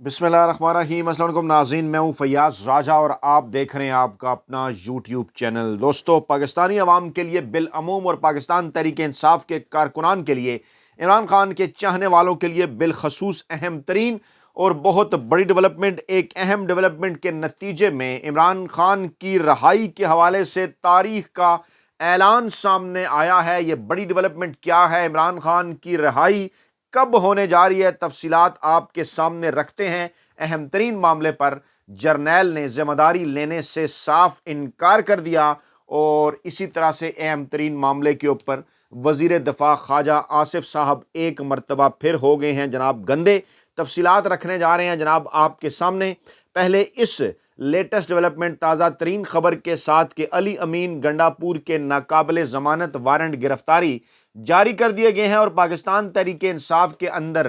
बिस्मिल्लाहिर्रहमानिर्रहीम। अस्सलाम वालेकुम नाज़रीन, मैं हूँ फैयाज़ राजा और आप देख रहे हैं आपका अपना यूट्यूब चैनल। दोस्तों, पाकिस्तानी अवाम के लिए बिलअमूम और पाकिस्तान तहरीक इंसाफ के कारकुनान के लिए, इमरान खान के चाहने वालों के लिए बिलखसूस अहम तरीन और बहुत बड़ी डेवलपमेंट, एक अहम डेवलपमेंट के नतीजे में इमरान खान की रहाई के हवाले से तारीख का ऐलान सामने आया है। ये बड़ी डेवलपमेंट क्या है, इमरान खान की रहाई कब होने जा रही है, तफसीलात आपके सामने रखते हैं। अहम तरीन मामले पर जर्नैल ने जिम्मेदारी लेने से साफ इनकार कर दिया और इसी तरह से अहम तरीन मामले के ऊपर वजीर दफा ख्वाजा आसिफ साहब एक मरतबा फिर हो गए हैं जनाब गंदे। तफसीलात रखने जा रहे हैं जनाब आपके सामने। पहले इस लेटेस्ट डेवलपमेंट ताज़ा तरीन खबर के साथ कि अली अमीन गंडापुर के नाकाबिले ज़मानत वारंट गिरफ्तारी जारी कर दिए गए हैं और पाकिस्तान तहरीक इंसाफ के अंदर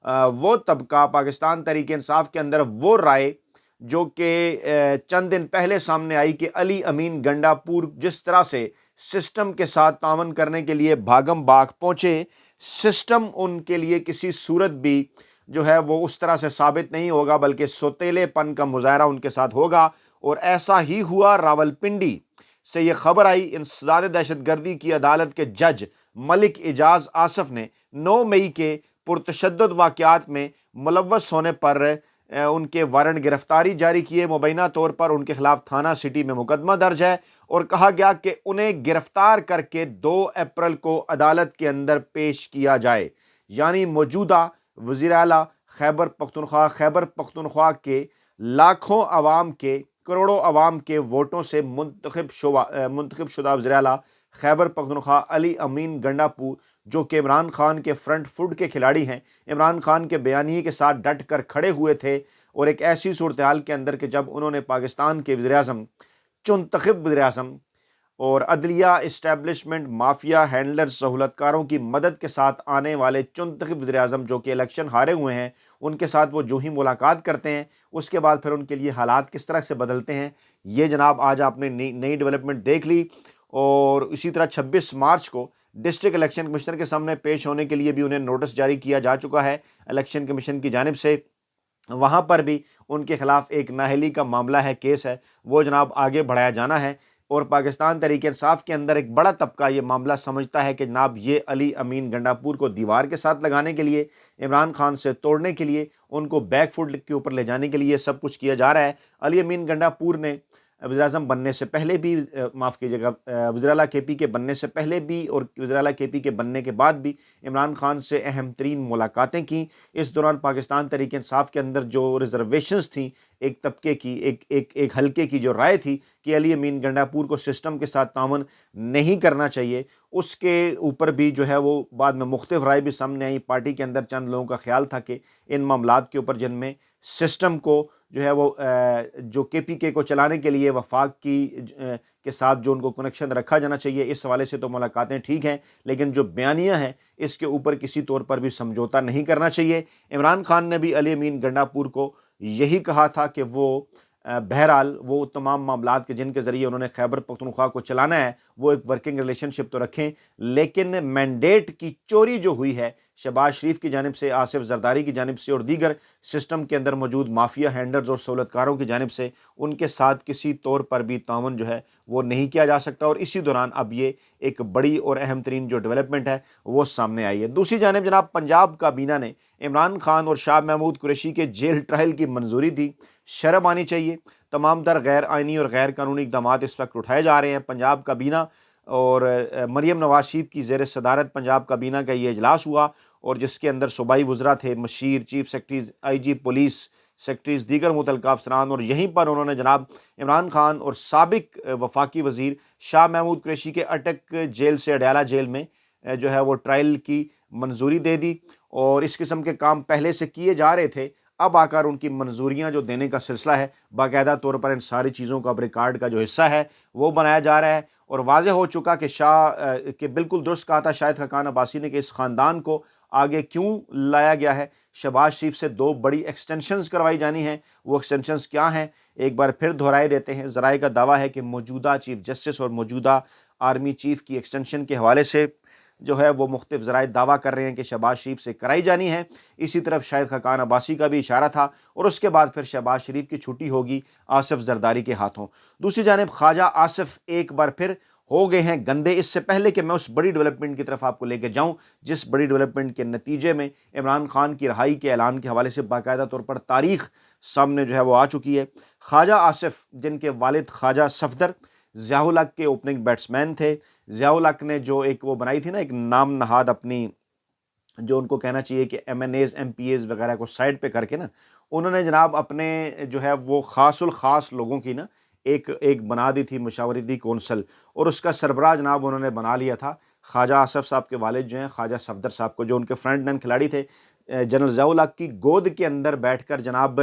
वो तबका, पाकिस्तान तहरीक इंसाफ के अंदर वो राय जो कि चंद दिन पहले सामने आई कि अली अमीन गंडापुर जिस तरह से सिस्टम के साथ तावन करने के लिए भागम भाग पहुंचे, सिस्टम उनके लिए किसी सूरत भी जो है वो उस तरह से साबित नहीं होगा, बल्कि सोतेलेपन का मुजाहरा उनके साथ होगा। और ऐसा ही हुआ। रावलपिंडी से ये खबर आई, इंसदाद दहशतगर्दी की अदालत के जज मलिक एजाज आसफ ने 9 मई के पुरतशद्दुद वाक़यात में मुलव्वस होने पर उनके वारंट गिरफ्तारी जारी किए। मुबैना तौर पर उनके खिलाफ थाना सिटी में मुकदमा दर्ज है और कहा गया कि उन्हें गिरफ्तार करके 2 अप्रैल को अदालत के अंदर पेश किया जाए। यानी मौजूदा वज़ीर आला खैबर पख्तूनख्वा के लाखों अवाम के, करोड़ों अवाम के वोटों से मुंतखब शुदा वज़ीर आला खैबर पख्तूनख्वा अली अमीन गंडापुर, जो कि इमरान खान के फ्रंट फुट के खिलाड़ी हैं, इमरान खान के बयानी के साथ डट कर खड़े हुए थे। और एक ऐसी सूरत हाल के अंदर कि जब उन्होंने पाकिस्तान के वज़ीर-ए-आज़म, चुनतखब वज़ीर-ए-आज़म और अदलिया इस्टेब्लिशमेंट, माफिया हैंडलर, सहूलतकारों की मदद के साथ आने वाले चुनतखब वज़ीर-ए-आज़म जो कि इलेक्शन हारे हुए हैं, उनके साथ वो जो ही मुलाकात करते हैं उसके बाद फिर उनके लिए हालात किस तरह से बदलते हैं, ये जनाब आज आपने नई डेवलपमेंट देख ली। और इसी तरह 26 मार्च को डिस्ट्रिक्ट इलेक्शन कमिश्नर के सामने पेश होने के लिए भी उन्हें नोटिस जारी किया जा चुका है इलेक्शन कमीशन की जानिब से। वहाँ पर भी उनके खिलाफ एक नाअहली का मामला है, केस है, वो जनाब आगे बढ़ाया जाना है। और पाकिस्तान तहरीक इंसाफ के अंदर एक बड़ा तबका ये मामला समझता है कि जनाब ये अली अमीन गंडापुर को दीवार के साथ लगाने के लिए, इमरान खान से तोड़ने के लिए, उनको बैक फुट के ऊपर ले जाने के लिए सब कुछ किया जा रहा है। अली अमीन गंडापुर ने वज़ीर-ए-आज़म बनने से पहले भी, माफ़ कीजिएगा, वज़ीर आला के पी के बनने से पहले भी और वज़ीर आला के पी के बनने के बाद भी इमरान खान से अहम तरीन मुलाकातें की। इस दौरान पाकिस्तान तहरीक इंसाफ के अंदर जो रिजर्वेशंस थी, एक तबके की, एक हल्के की जो राय थी कि अली अमीन गंडापुर को सिस्टम के साथ तावन नहीं करना चाहिए, उसके ऊपर भी जो है वो बाद में मुख्तलिफ राय भी सामने आई। पार्टी के अंदर चंद लोगों का ख्याल था कि इन मामलात के ऊपर जिनमें सिस्टम को जो है वो जो KPK को चलाने के लिए वफाक के साथ जो उनको कनेक्शन रखा जाना चाहिए, इस हवाले से तो मुलाकातें ठीक हैं, लेकिन जो बयानियाँ हैं इसके ऊपर किसी तौर पर भी समझौता नहीं करना चाहिए। इमरान खान ने भी अली अमीन गंडापुर को यही कहा था कि वो बहरहाल वो तमाम मामलात के जिनके ज़रिए उन्होंने खैबर पख्तूनख्वा को चलाना है वो एक वर्किंग रिलेशनशिप तो रखें, लेकिन मैंडेट की चोरी जो हुई है शहबाज शरीफ की जानिब से, आसिफ जरदारी की जानिब से और दीगर सिस्टम के अंदर मौजूद माफिया हैंडलर्स और सहूलतकारों की जानिब से, उनके साथ किसी तौर पर भी तावन जो है वो नहीं किया जा सकता। और इसी दौरान अब ये एक बड़ी और अहम तरीन जो डेवलपमेंट है वो सामने आई है। दूसरी जानिब जनाब पंजाब काबीना ने इमरान खान और शाह महमूद कुरैशी के जेल ट्रायल की मंजूरी दी। शर्म आनी चाहिए। तमाम तर गैर आइनी और गैर कानूनी इक़दाम इस वक्त उठाए जा रहे हैं। पंजाब काबीना और मरियम नवाज शरीफ की ज़ेर सदारत पंजाब काबीना का ये इजलास हुआ और जिसके अंदर सूबाई वज़रा थे, machine, chief secretaries, IG police secretaries, दीगर मुतल्लिक़ा अफसरान। और यहीं पर उन्होंने जनाब इमरान खान और साबिक वफाकी वज़ीर शाह महमूद कुरैशी के अटक जेल से अडयाला जेल में जो है वो ट्रायल की मंजूरी दे दी। और इस किस्म के काम पहले से किए जा रहे थे, अब आकर उनकी मंजूरियां जो देने का सिलसिला है बाकायदा तौर पर इन सारी चीज़ों का अब रिकॉर्ड का जो हिस्सा है वो बनाया जा रहा है। और वाज़ेह हो चुका कि शाह के बिल्कुल दुरुस्त कहा था शाहिद खान अब्बासी ने कि इस ख़ानदान को आगे क्यों लाया गया है। शहबाज शरीफ से 2 बड़ी एक्सटेंशंस करवाई जानी हैं। वो एक्सटेंशंस क्या हैं, एक बार फिर दोहराए देते हैं। ज़राए का दावा है कि मौजूदा चीफ जस्टिस और मौजूदा आर्मी चीफ की एक्सटेंशन के हवाले से جو ہے وہ مختلف ذرائع دعویٰ کر رہے ہیں کہ شہباز شریف سے کرائی جانی ہے. اسی طرف شاہد خاقان عباسی کا بھی اشارہ تھا, اور اس کے بعد پھر شہباز شریف کی چھٹی ہوگی آصف زرداری کے ہاتھوں. دوسری جانب خواجہ آصف ایک بار پھر ہو گئے ہیں گندے. اس سے پہلے کہ میں اس بڑی ڈیولپمنٹ کی طرف آپ کو لے کے جاؤں, جس بڑی ڈیولپمنٹ کے نتیجے میں عمران خان کی رہائی کے اعلان کے حوالے سے باقاعدہ طور پر تاریخ سامنے جو ہے وہ آ چکی ہے. خواجہ آصف جن کے والد خواجہ صفدر ضیاء الحق کے اوپننگ بیٹسمین تھے. ضیاء الحق نے جو ایک وہ بنائی تھی نا ایک نام نہاد اپنی, جو ان کو کہنا چاہیے کہ M N As M P As وغیرہ کو سائڈ پہ کر کے نا, انہوں نے جناب اپنے جو ہے وہ خاص الخاص لوگوں کی نا ایک بنا دی تھی مشاورتی کونسل, اور اس کا سربراہ جناب انہوں نے بنا لیا تھا خواجہ آصف صاحب کے والد جو ہیں خواجہ صفدر صاحب کو, جو ان کے فرنٹ مین کھلاڑی تھے. جنرل ضیاء الحق کی گود کے اندر بیٹھ کر جناب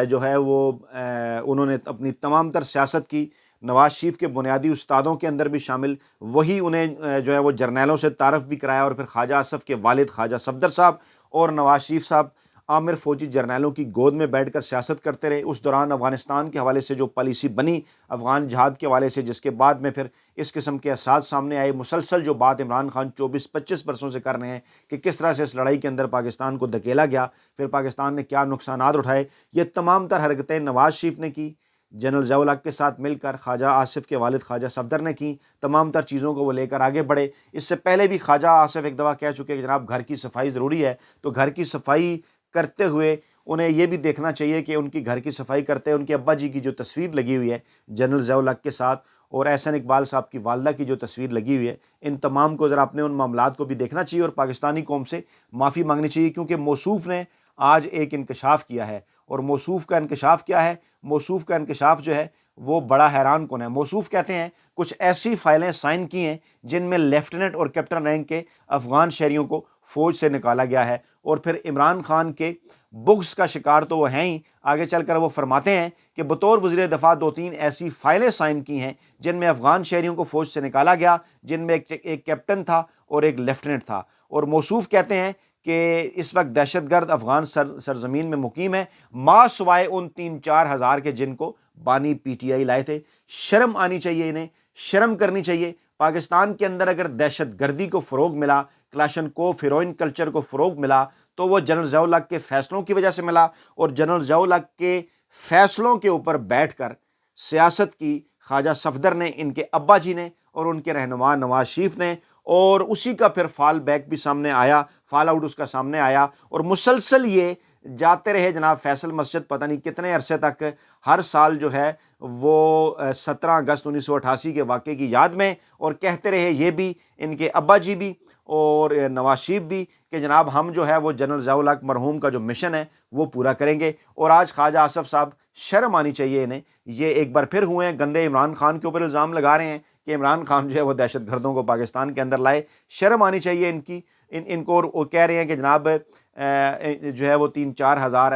جو ہے وہ انہوں نے اپنی تمام تر سیاست کی. نواز شریف کے بنیادی استادوں کے اندر بھی شامل, وہی انہیں جو ہے وہ جرنیلوں سے تعارف بھی کرایا, اور پھر خواجہ آصف کے والد خواجہ صفدر صاحب اور نواز شریف صاحب عامر فوجی جرنیلوں کی گود میں بیٹھ کر سیاست کرتے رہے. اس دوران افغانستان کے حوالے سے جو پالیسی بنی افغان جہاد کے حوالے سے, جس کے بعد میں پھر اس قسم کے اساس سامنے آئے, مسلسل جو بات عمران خان 24-25 برسوں سے کر رہے ہیں کہ کس طرح سے اس لڑائی کے اندر پاکستان کو دھکیلا گیا, پھر پاکستان نے کیا نقصانات اٹھائے, یہ تمام تر حرکتیں نواز شریف نے کی, جنرل ضیاء الحق کے ساتھ مل کر خواجہ آصف کے والد خواجہ صفدر نے کی. تمام تر چیزوں کو وہ لے کر آگے بڑھے. اس سے پہلے بھی خواجہ آصف ایک دفعہ کہہ چکے کہ جناب گھر کی صفائی ضروری ہے, تو گھر کی صفائی کرتے ہوئے انہیں یہ بھی دیکھنا چاہیے کہ ان کی گھر کی صفائی کرتے ہیں ان کے ابا جی کی جو تصویر لگی ہوئی ہے جنرل ضیاء الحق کے ساتھ, اور احسن اقبال صاحب کی والدہ کی جو تصویر لگی ہوئی ہے, ان تمام کو ذرا اپنے ان معاملات کو بھی دیکھنا چاہیے اور پاکستانی قوم سے معافی مانگنی چاہیے, کیونکہ موصوف نے آج ایک انکشاف کیا ہے. اور موصوف کا انکشاف کیا ہے؟ موصوف کا انکشاف جو ہے وہ بڑا حیران کن ہے. موصوف کہتے ہیں کچھ ایسی فائلیں سائن کی ہیں جن میں لیفٹیننٹ اور کیپٹن رینک کے افغان شہریوں کو فوج سے نکالا گیا ہے, اور پھر عمران خان کے بغض کا شکار تو وہ ہیں ہی. آگے چل کر وہ فرماتے ہیں کہ بطور وزیر دفاع 2-3 ایسی فائلیں سائن کی ہیں جن میں افغان شہریوں کو فوج سے نکالا گیا, جن میں ایک کیپٹن تھا اور ایک لیفٹیننٹ تھا. اور موصوف کہتے ہیں کہ اس وقت دہشت گرد افغان سرزمین میں مقیم ہے, ماں سوائے ان 3-4 ہزار کے جن کو بانی پی ٹی آئی لائے تھے. شرم آنی چاہیے, انہیں شرم کرنی چاہیے. پاکستان کے اندر اگر دہشت گردی کو فروغ ملا, کلاشنکوف ہیروئن کلچر کو فروغ ملا, تو وہ جنرل ضیاء الحق کے فیصلوں کی وجہ سے ملا, اور جنرل ضیاء الحق کے فیصلوں کے اوپر بیٹھ کر سیاست کی خواجہ صفدر نے, ان کے ابا جی نے, اور ان کے رہنما نواز شریف نے, اور اسی کا پھر فال بیک بھی سامنے آیا, فال آؤٹ اس کا سامنے آیا, اور مسلسل یہ جاتے رہے جناب. فیصل مسجد پتہ نہیں کتنے عرصے تک ہر سال جو ہے وہ 17 اگست 1988 کے واقعے کی یاد میں, اور کہتے رہے یہ بھی, ان کے ابا جی بھی اور نواز شریف بھی, کہ جناب ہم جو ہے وہ جنرل ضیاء الحق مرحوم کا جو مشن ہے وہ پورا کریں گے. اور آج خواجہ آصف صاحب, شرم آنی چاہیے انہیں, یہ ایک بار پھر ہوئے ہیں گندے, عمران خان کے اوپر الزام لگا رہے ہیں کہ عمران خان جو ہے وہ دہشت گردوں کو پاکستان کے اندر لائے. شرم آنی چاہیے ان کی, ان کو. وہ کہہ رہے ہیں کہ جناب جو ہے وہ 3-4 ہزار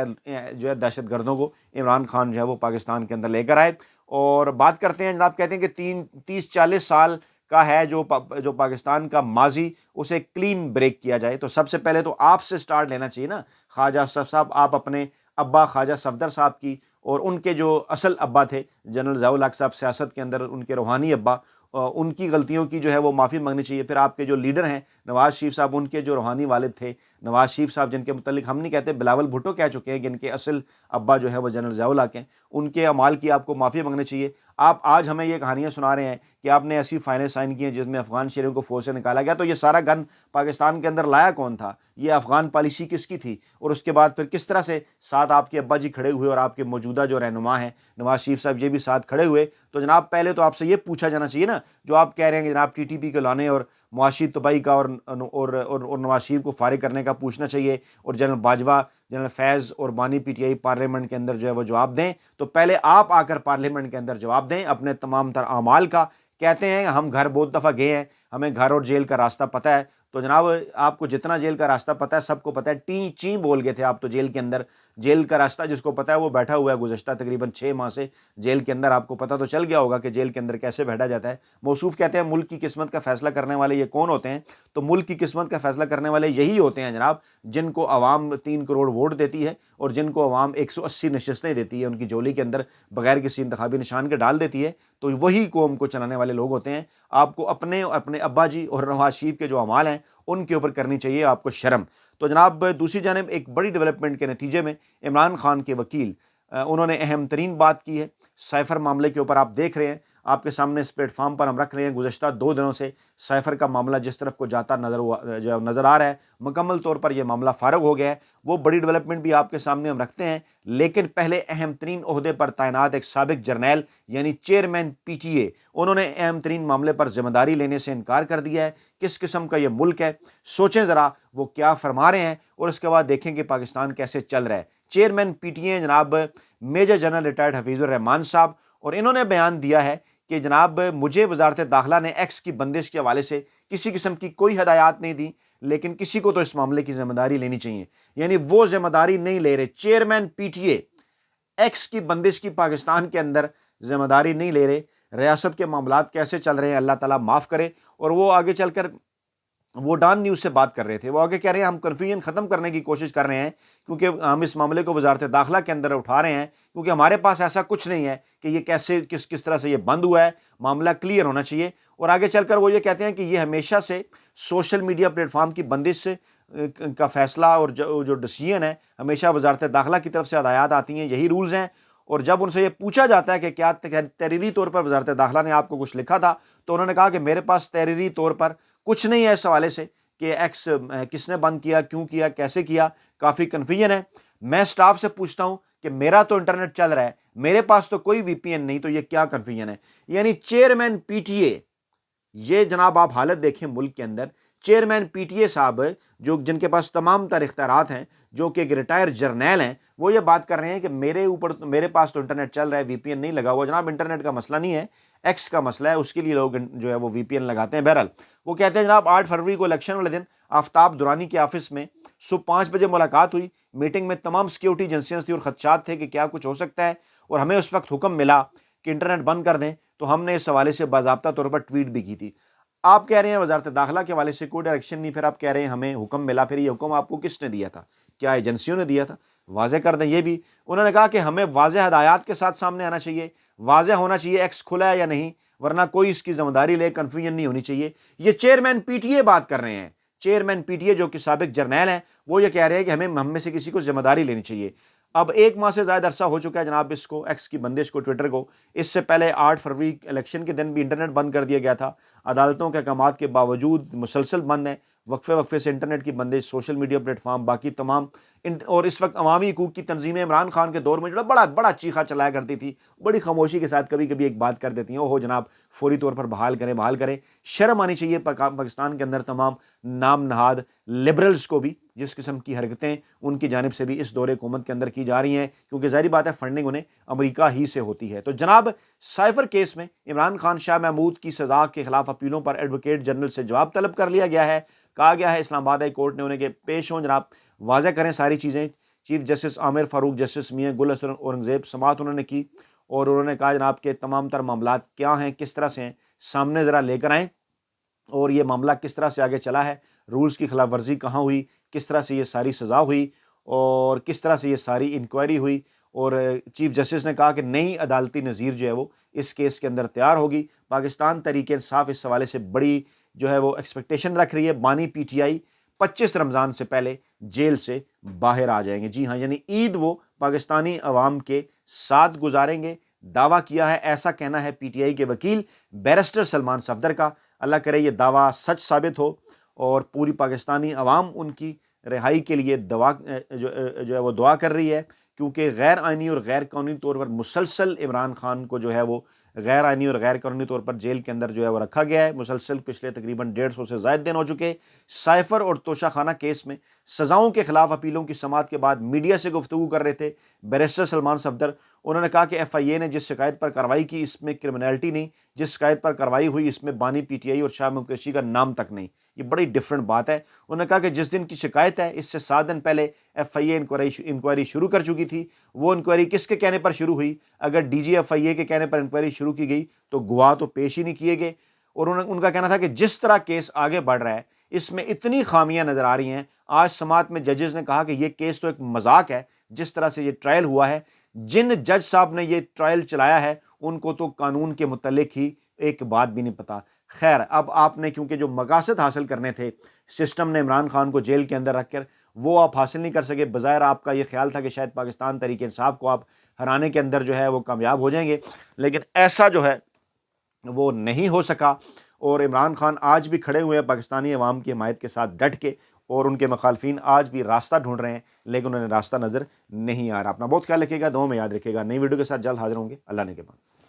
جو ہے دہشت گردوں کو عمران خان جو ہے وہ پاکستان کے اندر لے کر آئے. اور بات کرتے ہیں جناب, کہتے ہیں کہ 30-40 سال کا ہے جو پاکستان کا ماضی, اسے کلین بریک کیا جائے. تو سب سے پہلے تو آپ سے سٹارٹ لینا چاہیے نا خواجہ آصف صاحب. آپ اپنے ابا خواجہ صفدر صاحب کی اور ان کے جو اصل ابا تھے جنرل ضیاء الحق صاحب سیاست کے اندر, ان کے روحانی ابا, ان کی غلطیوں کی جو ہے وہ معافی مانگنی چاہیے. پھر آپ کے جو لیڈر ہیں نواز شریف صاحب, ان کے جو روحانی والد تھے نواز شریف صاحب, جن کے متعلق ہم نہیں کہتے, بلاول بھٹو کہہ چکے ہیں کہ ان کے اصل ابا جو ہے وہ جنرل ضیاء الحق ہیں, ان کے اعمال کی آپ کو معافی مانگنی چاہیے. آپ آج ہمیں یہ کہانیاں سنا رہے ہیں کہ آپ نے ایسی فائلیں سائن کی ہیں جس میں افغان شہریوں کو فوج سے نکالا گیا. تو یہ سارا گن پاکستان کے اندر لایا کون تھا؟ یہ افغان پالیسی کس کی تھی؟ اور اس کے بعد پھر کس طرح سے ساتھ آپ کے ابا جی کھڑے ہوئے, اور آپ کے موجودہ جو رہنما ہیں نواز شریف صاحب, یہ بھی ساتھ کھڑے ہوئے. تو جناب پہلے تو آپ سے یہ پوچھا جانا چاہیے نا, جو آپ کہہ رہے ہیں کہ جناب ٹی ٹی پی کو لانے اور معاشی تباہی کا اور نواز شریف کو فارغ کرنے کا پوچھنا چاہیے, اور جنرل باجوہ, جنرل فیض اور بانی پی ٹی آئی پارلیمنٹ کے اندر جو ہے وہ جواب دیں. تو پہلے آپ آ کر پارلیمنٹ کے اندر جواب دیں اپنے تمام تر اعمال کا. کہتے ہیں ہم گھر بہت دفعہ گئے ہیں, ہمیں گھر اور جیل کا راستہ پتہ ہے. تو جناب آپ کو جتنا جیل کا راستہ پتہ ہے سب کو پتہ ہے, ٹیں چیں بول گئے تھے آپ تو جیل کے اندر. जेल का रास्ता जिसको पता है वो बैठा हुआ है गुज़श्ता तकरीबन 6 माह से जेल के अंदर। आपको पता तो चल गया होगा कि जेल के अंदर कैसे बैठा जाता है। मौसूफ कहते हैं मुल्क की किस्मत का फैसला करने वाले ये कौन होते हैं? तो मुल्क की किस्मत का फैसला करने वाले यही होते हैं जनाब, जिनको आवाम 3 करोड़ वोट देती है और जिनको आवाम 180 नशस्तें देती है उनकी झोली के अंदर बगैर किसी इंतखाबी निशान के डाल देती है, तो वही कौम को चलाने वाले लोग होते हैं। आपको अपने अब्बा जी और नवाज शरीफ के जो अमाल हैं उनके ऊपर करनी चाहिए आपको शर्म। तो जनाब दूसरी जानिब एक बड़ी डेवलपमेंट के नतीजे में इमरान खान के वकील उन्होंने अहम तरीन बात की है। साइफर मामले के ऊपर आप देख रहे हैं, आपके सामने इस प्लेटफॉर्म पर हम रख रहे हैं, गुज़श्ता 2 दिनों से साइफर का मामला जिस तरफ को जाता नज़र आ रहा है, मुकम्मल तौर पर यह मामला फारग हो गया है। वो बड़ी डेवलपमेंट भी आपके सामने हम रखते हैं, लेकिन पहले अहम तरीन ओहदे पर तैनात एक साबिक जर्नैल यानी चेयरमैन PTA, उन्होंने अहम तरीन मामले पर जिम्मेदारी लेने से इनकार कर दिया है। किस किस्म का ये मुल्क है, सोचें ज़रा वो क्या फरमा रहे हैं और उसके बाद देखें कि पाकिस्तान कैसे चल रहा है। चेयरमैन PTA जनाब मेजर जनरल रिटायर्ड हफीज़ुर रहमान साहब, और इन्होंने बयान दिया है कि जनाब मुझे वजारत दाखिला ने एक्स की बंदिश के हवाले से किसी किस्म की कोई हदायत नहीं दी, लेकिन किसी को तो इस मामले की जिम्मेदारी लेनी चाहिए। यानी वो जिम्मेदारी नहीं ले रहे। चेयरमैन PTA एक्स की बंदिश की पाकिस्तान के अंदर जिम्मेदारी नहीं ले रहे। रियासत के मामलात कैसे चल रहे हैं अल्लाह ताला माफ़ करे। और वो आगे चलकर वो डॉन न्यूज़ से बात कर रहे थे, वो आगे कह रहे हैं हम कन्फ्यूजन ख़त्म करने की कोशिश कर रहे हैं क्योंकि हम इस मामले को वजारत दाखिला के अंदर उठा रहे हैं, क्योंकि हमारे पास ऐसा कुछ नहीं है कि ये कैसे किस तरह से ये बंद हुआ है, मामला क्लियर होना चाहिए। और आगे चलकर वो ये कहते हैं कि ये हमेशा से सोशल मीडिया प्लेटफॉर्म की बंदिश से का फैसला और जो डिसीजन है हमेशा वजारत दाखिला की तरफ से हदायत आती हैं, यही रूल्स हैं। और जब उनसे ये पूछा जाता है कि क्या तहरीरी तौर पर वजारत दाखिला ने आपको कुछ लिखा था, तो उन्होंने कहा कि मेरे पास तहरीरी तौर पर कुछ नहीं है इस हवाले से कि एक्स किसने बंद किया, क्यों किया, कैसे किया, काफ़ी कन्फ्यूजन है। मैं स्टाफ से पूछता हूं कि मेरा तो इंटरनेट चल रहा है, मेरे पास तो कोई VPN नहीं, तो ये क्या कन्फ्यूजन है। यानी चेयरमैन PTA, ये जनाब आप हालत देखें मुल्क के अंदर, चेयरमैन PTA साहब जो जिनके पास तमाम तर इख्तियारात हैं, जो कि एक रिटायर्ड जर्नैल हैं, वो ये बात कर रहे हैं कि मेरे पास तो इंटरनेट चल रहा है, VPN नहीं लगा हुआ। जनाब इंटरनेट का मसला नहीं है, एक्स का मसला है, उसके लिए लोग जो है वो VPN लगाते हैं। बहरहाल वो कहते हैं जनाब 8 फरवरी को इलेक्शन वाले दिन आफ्ताब दुरानी के ऑफिस में सुबह 5 बजे मुलाकात हुई। मीटिंग में तमाम सिक्योरिटी एजेंसियां थी और खदशात थे कि क्या कुछ हो सकता है, और हमें उस वक्त हुक्म मिला कि इंटरनेट बंद कर दें, तो हमने इस हवाले से बाज़ाब्ता तौर पर ट्वीट भी की थी। आप कह रहे हैं वजारत दाखिला के हवाले से कोई डायरेक्शन नहीं, फिर आप कह रहे हैं हमें हुक्म मिला। फिर ये हुक्म आपको किसने दिया था? क्या एजेंसियों ने दिया था? वाज़े कर दें ये भी। उन्होंने कहा कि हमें वाज़े हदायत के साथ सामने आना चाहिए, वाज़े होना चाहिए एक्स खुला है या नहीं, वरना कोई इसकी जिम्मेदारी ले, कन्फ्यूजन नहीं होनी चाहिए। ये चेयरमैन PTA बात कर रहे हैं। चेयरमैन PTA जो कि साबिक जर्नैल हैं, वो ये कह रहे हैं कि हम में से किसी को जिम्मेदारी लेनी चाहिए। अब 1 माह से ज़्यादा अरसा हो चुका है जनाब इसको, एक्स की बंदिश को, ट्विटर को। इससे पहले 8 फरवरी इलेक्शन के दिन भी इंटरनेट बंद कर दिया गया था। अदालतों के अहकामात के बावजूद मुसलसल बंद है, वक्फे से इंटरनेट की बंदिश, सोशल मीडिया प्लेटफॉर्म, बाकी तमाम और इस वक्त अवामी हकूक़ की तंजीमें इमरान खान के दौर में जो बड़ा बड़ा चीखा चलाया करती थी, बड़ी खामोशी के साथ कभी कभी एक बात कर देती हैं, ओहो जनाब फौरी तौर पर बहाल करें। शर्म आनी चाहिए पाकिस्तान के अंदर तमाम नाम नहाद लिबरल्स को भी, जिस किस्म की हरकतें उनकी जानिब से भी इस दौरे हुकूमत के अंदर की जा रही हैं, क्योंकि ज़ाहिर बात है फंडिंग उन्हें अमेरिका ही से होती है। तो जनाब साइफर केस में इमरान खान शाह महमूद की सज़ा के खिलाफ अपीलों पर एडवोकेट जनरल से जवाब तलब कर लिया गया है। कहा गया है इस्लामाबाद हाई कोर्ट ने उन्हें के पेश हों जनाब, वाज़ेह करें सारी चीज़ें। Chief justice Aamer Farooq, justice Mian Gul Hassan Aurangzeb समाअत उन्होंने की और उन्होंने कहा जनाब के तमाम तर मामलात क्या हैं, किस तरह से हैं, सामने ज़रा लेकर आएँ और ये मामला किस तरह से आगे चला है, रूल्स की खिलाफ वर्जी कहाँ हुई, किस तरह से ये सारी सज़ा हुई और किस तरह से ये सारी इंक्वायरी हुई। और चीफ जस्टिस ने कहा कि नई अदालती नज़ीर जो है वो इस केस के अंदर तैयार होगी। पाकिस्तान तहरीक इंसाफ इस हवाले से बड़ी जो है वो एक्सपेक्टेशन रख रही है। बानी PTI 25 रमज़ान से पहले जेल से बाहर आ जाएंगे। जी हाँ, यानी ईद वो पाकिस्तानी अवाम के साथ गुजारेंगे, दावा किया है। ऐसा कहना है PTI के वकील बैरिस्टर सलमान सफदर का। अल्लाह करे ये दावा सच साबित हो और पूरी पाकिस्तानी अवाम उनकी रिहाई के लिए जो है वो दुआ कर रही है, क्योंकि गैर आइनी और गैर कानूनी तौर पर मुसलसल इमरान खान को जो है वो गैर आइनी और गैर कानूनी तौर पर जेल के अंदर जो है वो रखा गया है। मुसलसल पिछले तकरीबन 150 से ज़ायद दिन हो चुके। साइफर और तोशाखाना केस में सज़ाओं के खिलाफ अपीलों की समाअत के बाद मीडिया से गुफ्तगू कर रहे थे बैरिस्टर सलमान सफदर। उन्होंने कहा कि FIA ने जिस शिकायत पर कार्रवाई की इसमें क्रिमिनलिटी नहीं, जिस शिकायत पर कार्रवाई हुई इसमें बानी PTI और शाह मुकेशी का नाम तक नहीं। یہ بڑی ڈفرینٹ بات ہے۔ انہوں نے کہا کہ جس دن کی شکایت ہے اس سے 7 دن پہلے ایف آئی اے انکوائری شروع کر چکی تھی۔ وہ انکوائری کس کے کہنے پر شروع ہوئی؟ اگر ڈی جی ایف آئی اے کے کہنے پر انکوائری شروع کی گئی تو گواہ تو پیش ہی نہیں کیے گئے، اور ان کا کہنا تھا کہ جس طرح کیس آگے بڑھ رہا ہے اس میں اتنی خامیاں نظر آ رہی ہیں۔ آج سماعت میں ججز نے کہا کہ یہ کیس تو ایک مذاق ہے، جس طرح سے یہ ٹرائل ہوا ہے، جن جج صاحب نے یہ ٹرائل چلایا ہے ان کو تو قانون کے متعلق ہی ایک بات بھی نہیں پتا۔ خیر، اب آپ نے کیونکہ جو مقاصد حاصل کرنے تھے سسٹم نے عمران خان کو جیل کے اندر رکھ کر، وہ آپ حاصل نہیں کر سکے۔ بظاہر آپ کا یہ خیال تھا کہ شاید پاکستان تحریک انصاف کو آپ ہرانے کے اندر جو ہے وہ کامیاب ہو جائیں گے، لیکن ایسا جو ہے وہ نہیں ہو سکا، اور عمران خان آج بھی کھڑے ہوئے ہیں پاکستانی عوام کی حمایت کے ساتھ ڈٹ کے، اور ان کے مخالفین آج بھی راستہ ڈھونڈ رہے ہیں لیکن انہیں راستہ نظر نہیں آ رہا۔ اپنا بہت خیال رکھیے گا، دعاؤں میں یاد رکھیے گا۔ نئی ویڈیو کے ساتھ جلد حاضر ہوں گے۔ اللہ نے کے بعد۔